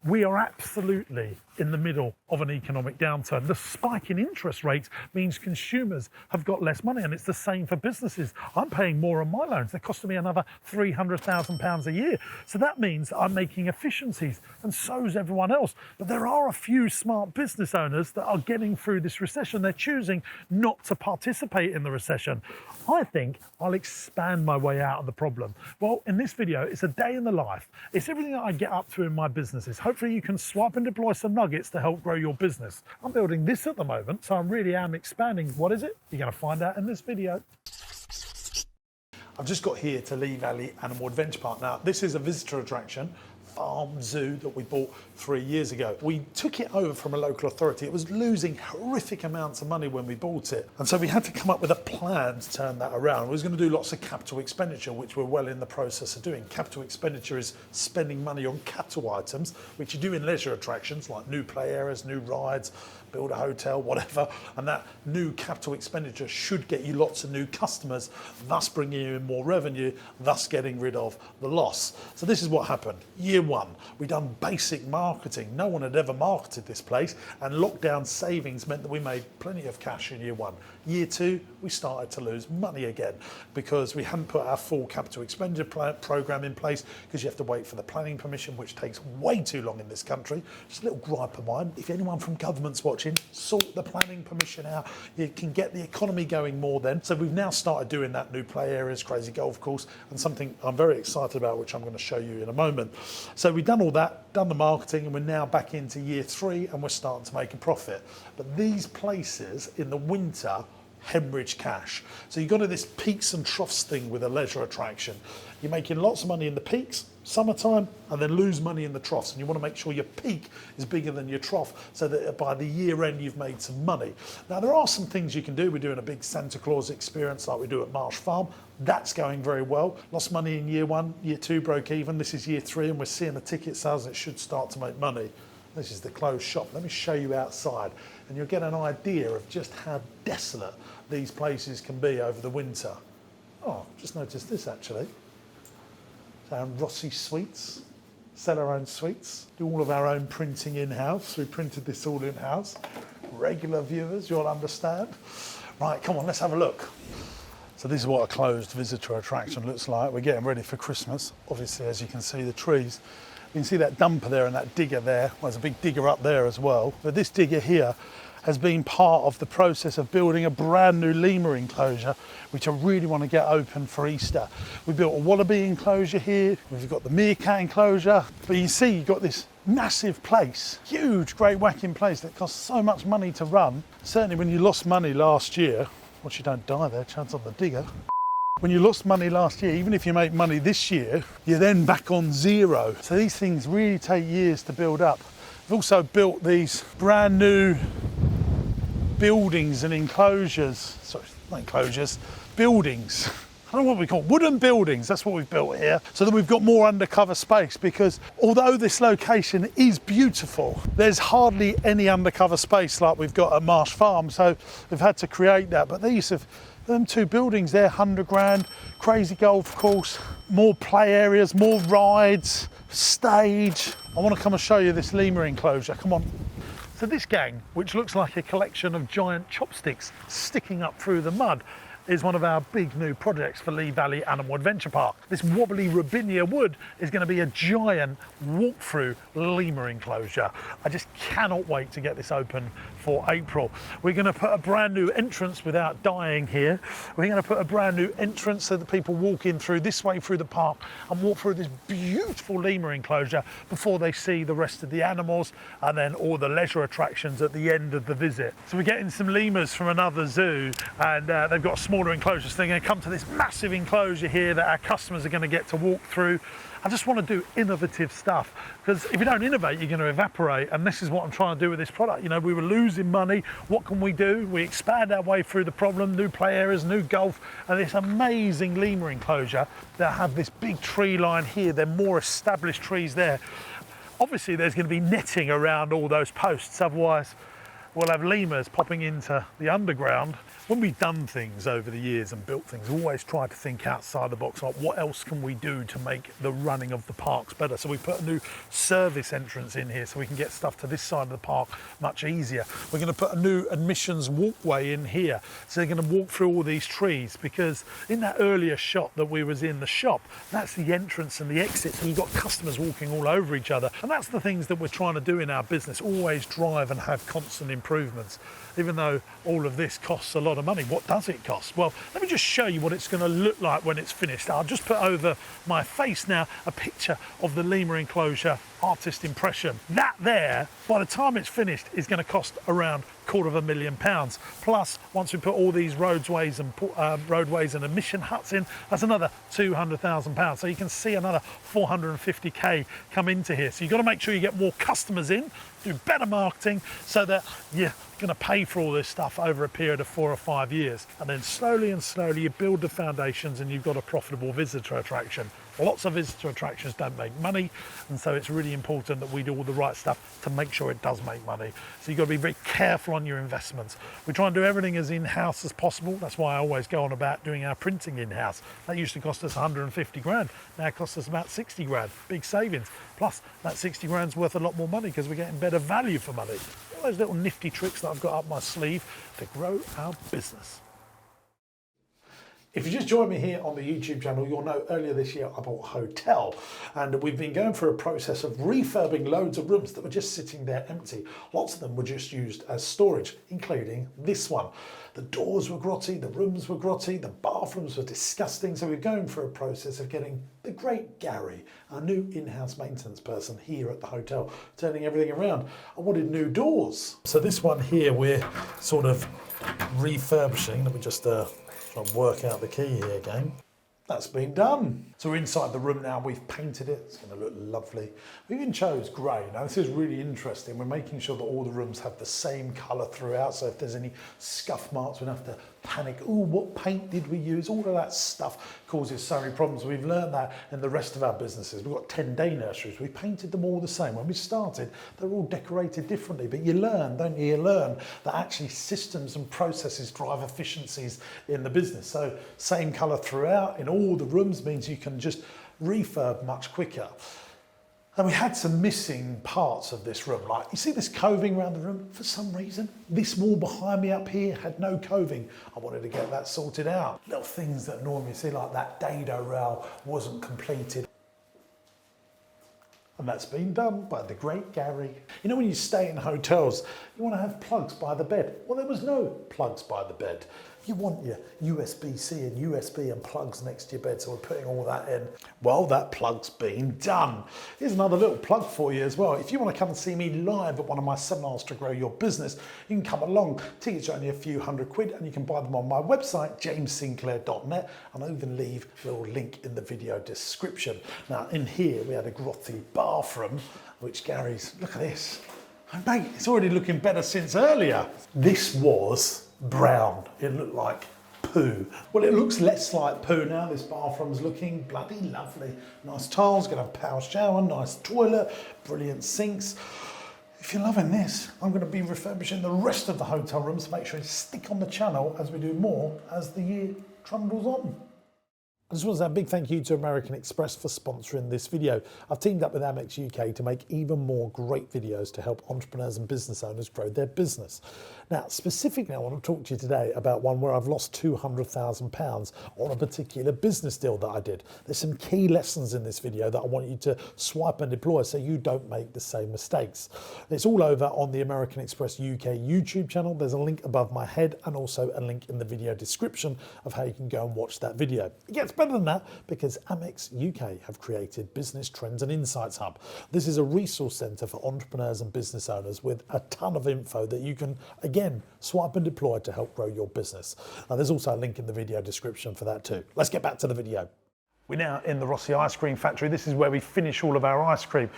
We are absolutely in the middle of an economic downturn. The spike in interest rates means consumers have got less money, and it's the same for businesses. I'm paying more on my loans. They're costing me another £300,000 a year. So that means I'm making efficiencies, and so's everyone else. But there are a few smart business owners that are getting through this recession. They're choosing not to participate in the recession. I think I'll expand my way out of the problem. Well, in this video, it's a day in the life. It's everything that I get up to in my businesses. Hopefully you can swipe and deploy some nuggets to help grow your business. I'm building this at the moment, so I really am expanding. What is it? You're going to find out in this video. I've just got here to Lee Valley Animal Adventure Park. Now, this is a visitor attraction, farm zoo that we bought 3 years ago. We took it over from a local authority. It was losing horrific amounts of money when we bought it. And so we had to come up with a plan to turn that around. We was going to do lots of capital expenditure, which we're well in the process of doing. Capital expenditure is spending money on capital items, which you do in leisure attractions like new play areas, new rides, build a hotel, whatever. And that new capital expenditure should get you lots of new customers, thus bringing you in more revenue, thus getting rid of the loss. So this is what happened. Year one, we done basic marketing. No one had ever marketed this place, and lockdown savings meant that we made plenty of cash in year one. Year two, we started to lose money again because we hadn't put our full capital expenditure program in place, because you have to wait for the planning permission, which takes way too long in this country. Just a little gripe of mine. If anyone from government's watching, sort the planning permission out. You can get the economy going more then. So we've now started doing that, new play areas, crazy golf course, and something I'm very excited about, which I'm going to show you in a moment. So we've done all that, done the marketing, and we're now back into year three, and we're starting to make a profit. But these places in the winter hemorrhage cash. So you've got this peaks and troughs thing with a leisure attraction. You're making lots of money in the peaks, summertime, and then lose money in the troughs. And you want to make sure your peak is bigger than your trough, so that by the year end you've made some money. Now there are some things you can do. We're doing a big Santa Claus experience like we do at Marsh Farm. That's going very well. Lost money in year one, year two broke even. This is year three, and we're seeing the ticket sales, and it should start to make money. This is the closed shop. Let me show you outside, and you'll get an idea of just how desolate these places can be over the winter. Oh, just noticed this actually. Rossi Sweets, sell our own sweets, do all of our own printing in-house. We printed this all in-house. Regular viewers, you'll understand. Right, come on, let's have a look. So this is what a closed visitor attraction looks like. We're getting ready for Christmas. Obviously, as you can see, the trees. You can see that dumper there and that digger there. Well, there's a big digger up there as well. But this digger here has been part of the process of building a brand new lemur enclosure, which I really want to get open for Easter. We built a wallaby enclosure here. We've got the meerkat enclosure. But you see, you've got this massive place, huge, great whacking place that costs so much money to run. Certainly when you lost money last year, watch you don't die there, chance on the digger. When you lost money last year, even if you make money this year, you're then back on zero. So these things really take years to build up. We've also built these brand new buildings and enclosures. Sorry, not enclosures, buildings. I don't know what we call wooden buildings. That's what we've built here, so that we've got more undercover space, because although this location is beautiful, there's hardly any undercover space like we've got at Marsh Farm. So we've had to create that. But these have them two buildings there, 100 grand, crazy golf course, more play areas, more rides, stage. I want to come and show you this lemur enclosure. Come on. So this gang, which looks like a collection of giant chopsticks sticking up through the mud, is one of our big new projects for Lee Valley Animal Adventure Park. This wobbly Robinia wood is going to be a giant walk-through lemur enclosure. I just cannot wait to get this open for April. We're going to put a brand new entrance without dying here. We're going to put a brand new entrance so that people walk in through this way through the park and walk through this beautiful lemur enclosure before they see the rest of the animals and then all the leisure attractions at the end of the visit. So we're getting some lemurs from another zoo, and they've got a small enclosures. So they're going to come to this massive enclosure here that our customers are going to get to walk through. I just want to do innovative stuff, because if you don't innovate, you're going to evaporate. And this is what I'm trying to do with this product. You know, we were losing money. What can we do? We expand our way through the problem, new play areas, new golf, and this amazing lemur enclosure that have this big tree line here. They're more established trees there. Obviously, there's going to be netting around all those posts. Otherwise, we'll have lemurs popping into the underground. When we've done things over the years and built things, we always try to think outside the box, like what else can we do to make the running of the parks better? So we put a new service entrance in here so we can get stuff to this side of the park much easier. We're going to put a new admissions walkway in here, so they're going to walk through all these trees, because in that earlier shot that we was in the shop, that's the entrance and the exit, so you've got customers walking all over each other. And that's the things that we're trying to do in our business, always drive and have constant improvements. Even though all of this costs a lot of money, what does it cost? Well, let me just show you what it's going to look like when it's finished. I'll just put over my face now a picture of the lemur enclosure artist impression. That there, by the time it's finished, is going to cost around £250,000. Plus, once we put all these roadways and emission huts in, that's another £200,000. So you can see another 450k come into here. So you've got to make sure you get more customers in, do better marketing, so that you're going to pay for all this stuff over a period of 4 or 5 years. And then slowly and slowly you build the foundations and you've got a profitable visitor attraction. Lots of visitor attractions don't make money, and so it's really important that we do all the right stuff to make sure it does make money. So you've got to be very careful on your investments. We try and do everything as in-house as possible. That's why I always go on about doing our printing in-house. That used to cost us 150 grand. Now it costs us about 60 grand. Big savings. Plus that 60 grand's worth a lot more money because we're getting better value for money. All those little nifty tricks that I've got up my sleeve to grow our business. If you just joined me here on the YouTube channel, you'll know earlier this year I bought a hotel, and we've been going through a process of refurbing loads of rooms that were just sitting there empty. Lots of them were just used as storage, including this one. The doors were grotty, the rooms were grotty, the bathrooms were disgusting, so we're going through a process of getting the great Gary, our new in-house maintenance person here at the hotel, turning everything around. I wanted new doors. So this one here we're sort of refurbishing. Let me just try and work out the key here again. That's been done. So we're inside the room now, we've painted it, it's going to look lovely. We even chose grey. Now this is really interesting. We're making sure that all the rooms have the same colour throughout, so if there's any scuff marks we don't have to panic, oh, what paint did we use? All of that stuff causes so many problems. We've learned that in the rest of our businesses. We've got 10-day nurseries. We painted them all the same. When we started, they're all decorated differently, but you learn, don't you? You learn that actually systems and processes drive efficiencies in the business. So same colour throughout in all the rooms means you can just refurb much quicker. And we had some missing parts of this room. Like, you see this coving around the room? For some reason, this wall behind me up here had no coving. I wanted to get that sorted out. Little things that normally you see, like that dado rail wasn't completed. And that's been done by the great Gary. You know, when you stay in hotels, you want to have plugs by the bed. Well, there was no plugs by the bed. You want your USB-C and USB and plugs next to your bed, so we're putting all that in. Well, that plug's been done. Here's another little plug for you as well. If you want to come and see me live at one of my seminars to grow your business, you can come along. Tickets are only a few £100 and you can buy them on my website, jamessinclair.net, and I'll even leave a little link in the video description. Now, in here, we had a grotty bathroom, which Gary's, look at this. Oh, mate, it's already looking better since earlier. This was brown. It looked like poo. Well, it looks less like poo now. This bathroom's looking bloody lovely. Nice tiles, gonna have a power shower, nice toilet, brilliant sinks. If you're loving this, I'm going to be refurbishing the rest of the hotel rooms to make sure you stick on the channel as we do more as the year trundles on. I just want to say a big thank you to American Express for sponsoring this video. I've teamed up with Amex UK to make even more great videos to help entrepreneurs and business owners grow their business. Now, specifically, I want to talk to you today about one where I've lost £200,000 on a particular business deal that I did. There's some key lessons in this video that I want you to swipe and deploy so you don't make the same mistakes. It's all over on the American Express UK YouTube channel. There's a link above my head and also a link in the video description of how you can go and watch that video. It gets better than that because Amex UK have created Business Trends and Insights Hub. This is a resource centre for entrepreneurs and business owners with a ton of info that you can, again, swipe and deploy to help grow your business. Now, there's also a link in the video description for that too. Let's get back to the video. We're now in the Rossi Ice Cream Factory. This is where we finish all of our ice cream.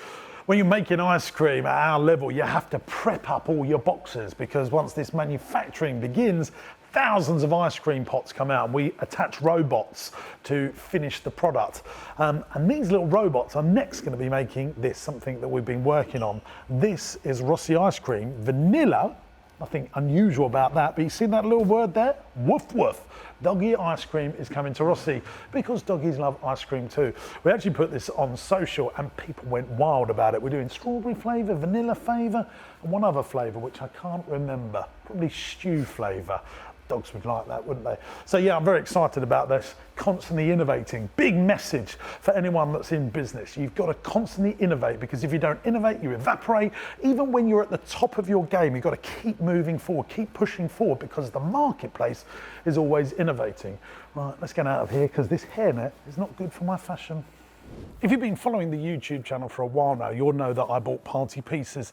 When you're making ice cream at our level, you have to prep up all your boxes because once this manufacturing begins, thousands of ice cream pots come out and we attach robots to finish the product. And these little robots are next going to be making this, something that we've been working on. This is Rossi Ice Cream Vanilla Nothing unusual about that, but you see that little word there? Woof woof. Doggy ice cream is coming to Rossi because doggies love ice cream too. We actually put this on social and people went wild about it. We're doing strawberry flavour, vanilla flavour, and one other flavour which I can't remember, probably stew flavour. Dogs would like that, wouldn't they? So yeah, I'm very excited about this. Constantly innovating. Big message for anyone that's in business. You've got to constantly innovate, because if you don't innovate, you evaporate. Even when you're at the top of your game, you've got to keep moving forward, keep pushing forward, because the marketplace is always innovating. Right, let's get out of here, because this hairnet is not good for my fashion. If you've been following the YouTube channel for a while now, you'll know that I bought Party Pieces.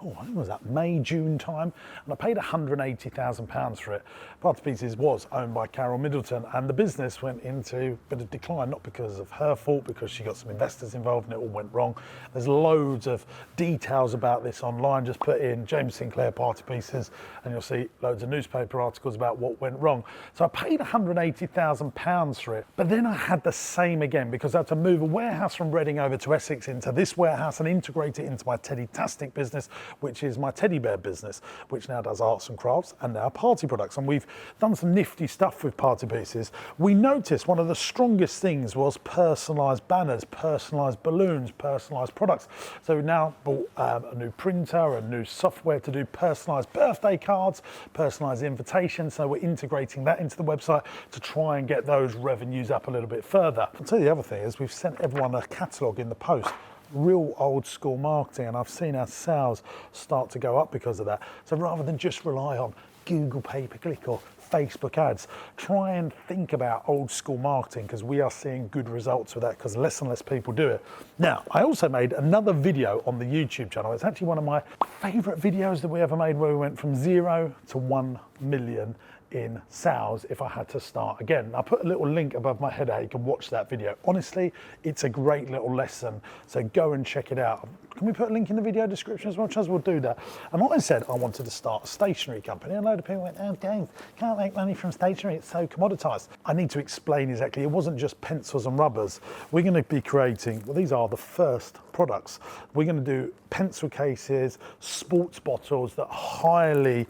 Oh, when was that? May, June time, and I paid £180,000 for it. Party Pieces was owned by Carol Middleton, and the business went into a bit of decline, not because of her fault, because she got some investors involved and it all went wrong. There's loads of details about this online. Just put in James Sinclair Party Pieces and you'll see loads of newspaper articles about what went wrong. So I paid £180,000 for it, but then I had the same again, because I had to move a warehouse from Reading over to Essex into this warehouse and integrate it into my Teddy-tastic business, which is my teddy bear business, which now does arts and crafts and now party products. And we've done some nifty stuff with Party Pieces. We noticed one of the strongest things was personalised banners, personalised balloons, personalised products. So we now bought a new printer, a new software to do personalised birthday cards, personalised invitations. So we're integrating that into the website to try and get those revenues up a little bit further. I'll tell you the other thing is we've sent everyone a catalogue in the post. Real old school marketing, and I've seen our sales start to go up because of that. So rather than just rely on Google pay-per-click or Facebook ads, try and think about old school marketing, because we are seeing good results with that, because less and less people do it. Now, I also made another video on the YouTube channel. It's actually one of my favorite videos that we ever made, where we went from 0 to 1 million in sales if I had to start again. I put a little link above my head how you can watch that video. Honestly, it's a great little lesson, so go and check it out. Can we put a link in the video description as well? As we'll do that. And I said I wanted to start a stationery company, and a load of people went, oh James, can't make money from stationery, it's so commoditized. I need to explain exactly, it wasn't just pencils and rubbers. We're going to be creating, well, these are the first products. We're going to do pencil cases, sports bottles that are highly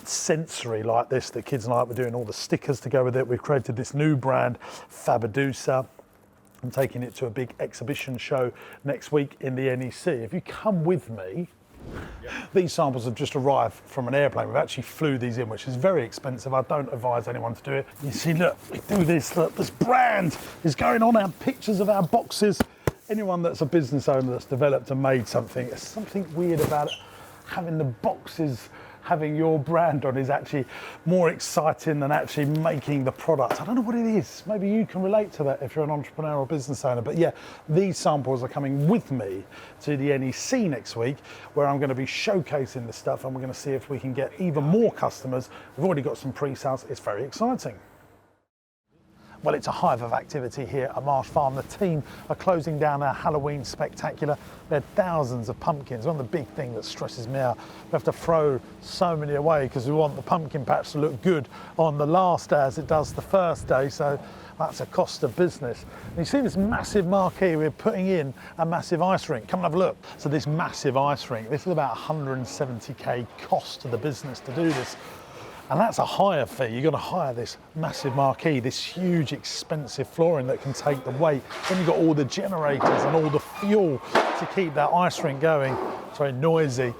sensory, like this, that kids like. We're doing all the stickers to go with it. We've created this new brand, Fabadusa. I'm taking it to a big exhibition show next week in the NEC. If you come with me, these samples have just arrived from an airplane. We've actually flew these in, which is very expensive. I don't advise anyone to do it. You see, look, we do this, look, this brand is going on, our pictures of our boxes. Anyone that's a business owner that's developed and made something, there's something weird about it. Having the boxes having your brand on is actually more exciting than actually making the product. I don't know what it is. Maybe you can relate to that if you're an entrepreneur or business owner. But yeah, these samples are coming with me to the NEC next week, where I'm going to be showcasing the stuff, and we're going to see if we can get even more customers. We've already got some pre-sales. It's very exciting. Well, it's a hive of activity here at Marsh Farm. The team are closing down our Halloween spectacular. There are thousands of pumpkins. One of the big things that stresses me out, we have to throw so many away because we want the pumpkin patch to look good on the last day as it does the first day. So that's a cost of business. And you see this massive marquee, we're putting in a massive ice rink. Come and have a look. So this massive ice rink, this is about 170k cost to the business to do this. And that's a hire fee. You're going to hire this massive marquee, this huge expensive flooring that can take the weight. Then you've got all the generators and all the fuel to keep that ice rink going. It's very noisy.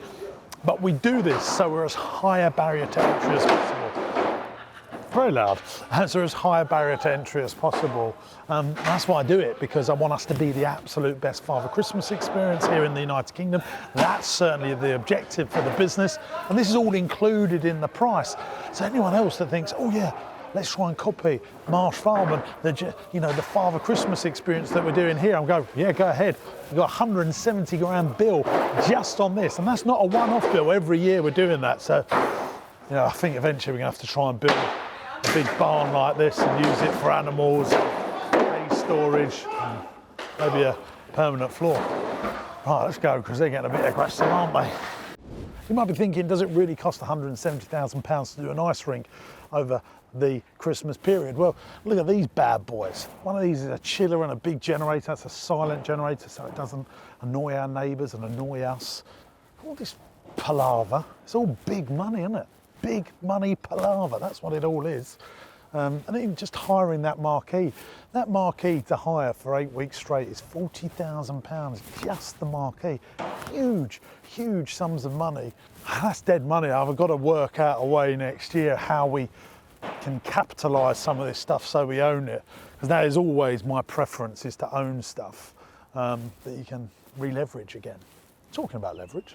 But we do this so we're as high a barrier to entry as possible. Very loud. So as high a barrier to entry as possible. That's why I do it, because I want us to be the absolute best Father Christmas experience here in the United Kingdom. That's certainly the objective for the business, and this is all included in the price. So anyone else that thinks, oh yeah, let's try and copy Marsh Farm and the Father Christmas experience that we're doing here, I'm going, yeah, go ahead. We've got a 170 grand bill just on this, and that's not a one-off bill. Every year we're doing that. So I think eventually we're going to have to try and build a big barn like this and use it for animals, hay storage, and maybe a permanent floor. Right, let's go, because they're getting a bit aggressive, aren't they? You might be thinking, does it really cost £170,000 to do an ice rink over the Christmas period? Well, look at these bad boys. One of these is a chiller and a big generator. It's a silent generator, so it doesn't annoy our neighbours and annoy us. All this palaver. It's all big money, isn't it? Big money palaver, that's what it all is. And even just hiring that marquee to hire for 8 weeks straight is £40,000, just the marquee. Huge, huge sums of money. That's dead money. I've got to work out a way next year how we can capitalise some of this stuff so we own it, because that is always my preference, is to own stuff that you can re-leverage again. Talking about leverage.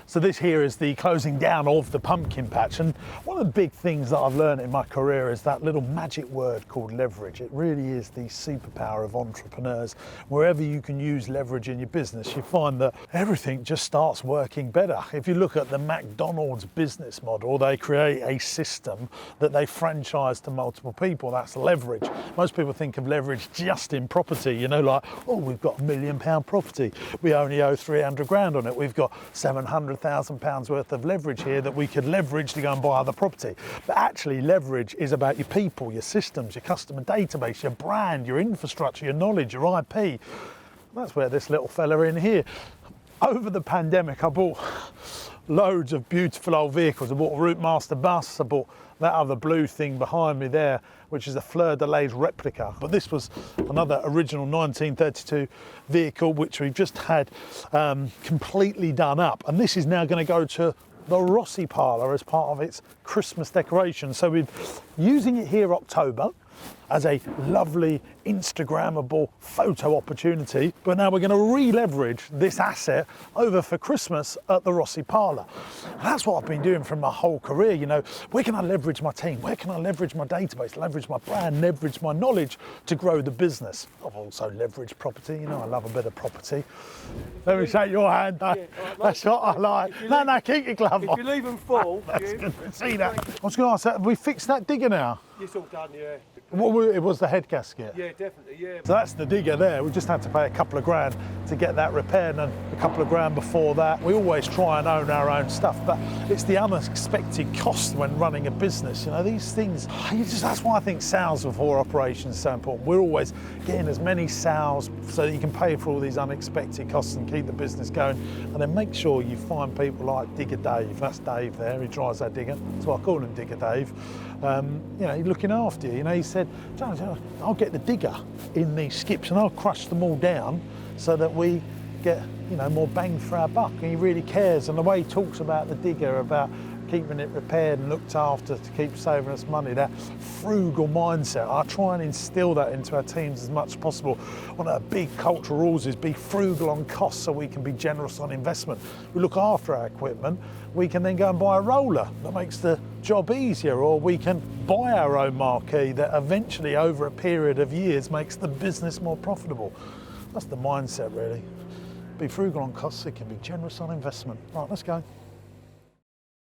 So this here is the closing down of the pumpkin patch, and one of the big things that I've learned in my career is that little magic word called leverage. It really is the superpower of entrepreneurs. Wherever you can use leverage in your business, you find that everything just starts working better. If you look at the McDonald's business model, they create a system that they franchise to multiple people. That's leverage. Most people think of leverage just in property, you know, like, oh, we've got £1 million property, we only owe 300 grand on it, we've got £700,000 worth of leverage here that we could leverage to go and buy other property. But actually leverage is about your people, your systems, your customer database, your brand, your infrastructure, your knowledge, your IP. That's where this little fella in here. Over the pandemic, I bought loads of beautiful old vehicles. I bought a Route Master bus, I bought that other blue thing behind me there, which is a Fleur de Lis replica. But this was another original 1932 vehicle, which we've just had completely done up. And this is now going to go to the Rossi parlour as part of its Christmas decoration. So we're using it here October as a lovely Instagrammable photo opportunity, but now we're going to re-leverage this asset over for Christmas at the Rossi parlour. And that's what I've been doing from my whole career. You know, where can I leverage my team? Where can I leverage my database, leverage my brand, leverage my knowledge to grow the business? I've also leveraged property. You know, I love a bit of property. Let me shake your hand. That's what I like. No, keep your glove on. If you leave them full, that's good to see that. I was going to ask, have we fixed that digger now? It's all done, yeah. It was the head gasket? Yeah, definitely, yeah. So that's the digger there. We just had to pay a couple of grand to get that repaired, and a couple of grand before that. We always try and own our own stuff, but it's the unexpected cost when running a business. You know, these things, that's why I think sales before operations is so important. We're always getting as many sales so that you can pay for all these unexpected costs and keep the business going. And then make sure you find people like Digger Dave. That's Dave there, he drives that digger. That's why I call him Digger Dave. You know, he's looking after you. You know, he said, James, I'll get the digger in these skips and I'll crush them all down so that we get, you know, more bang for our buck. And he really cares. And the way he talks about the digger, about keeping it repaired and looked after to keep saving us money, that frugal mindset, I try and instill that into our teams as much as possible. One of the big cultural rules is be frugal on costs so we can be generous on investment. We look after our equipment, we can then go and buy a roller that makes the job easier, or we can buy our own marquee that eventually over a period of years makes the business more profitable. That's the mindset really. Be frugal on costs so you can be generous on investment. Right, let's go.